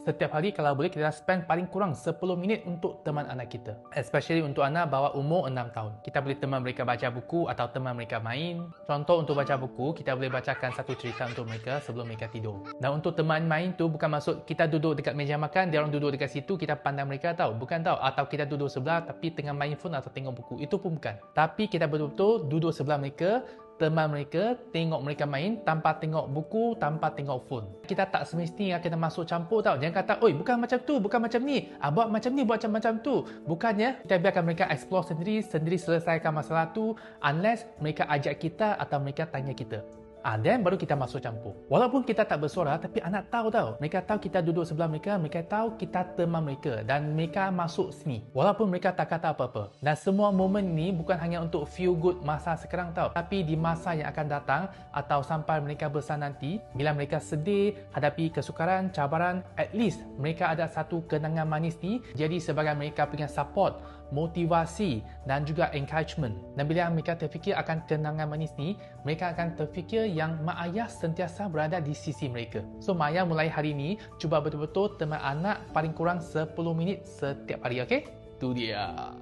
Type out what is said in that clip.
Setiap hari kalau boleh kita spend paling kurang 10 minit untuk teman anak kita. Especially untuk anak bawah umur 6 tahun. Kita boleh teman mereka baca buku atau teman mereka main. Contoh untuk baca buku, kita boleh bacakan satu cerita untuk mereka sebelum mereka tidur. Dan untuk teman main tu bukan maksud kita duduk dekat meja makan, dia orang duduk dekat situ, kita pandang mereka tahu. Bukan tahu. Atau kita duduk sebelah tapi tengah main phone atau tengok buku. Itu pun bukan. Tapi kita betul-betul duduk sebelah mereka, teman mereka, tengok mereka main tanpa tengok buku, tanpa tengok phone. Kita tak semestinya kena masuk campur tau. Jangan kata, oi bukan macam tu, bukan macam ni. Buat macam ni, buat macam tu. Bukannya, kita biarkan mereka explore sendiri, sendiri selesaikan masalah tu unless mereka ajak kita atau mereka tanya kita. Then baru kita masuk campur. Walaupun kita tak bersuara, tapi anak tahu tau. Mereka tahu kita duduk sebelah mereka, mereka tahu kita teman mereka dan mereka masuk sini. Walaupun mereka tak kata apa-apa. Dan semua momen ni bukan hanya untuk feel good masa sekarang tau. Tapi di masa yang akan datang atau sampai mereka besar nanti, bila mereka sedih, hadapi kesukaran, cabaran, at least mereka ada satu kenangan manis ni jadi sebagai mereka punya support, motivasi dan juga encouragement. Dan bila mereka terfikir akan kenangan manis ni, mereka akan terfikir yang mak ayah sentiasa berada di sisi mereka. So mak ayah mulai hari ni cuba betul-betul teman anak paling kurang 10 minit setiap hari, okey? Tu dia.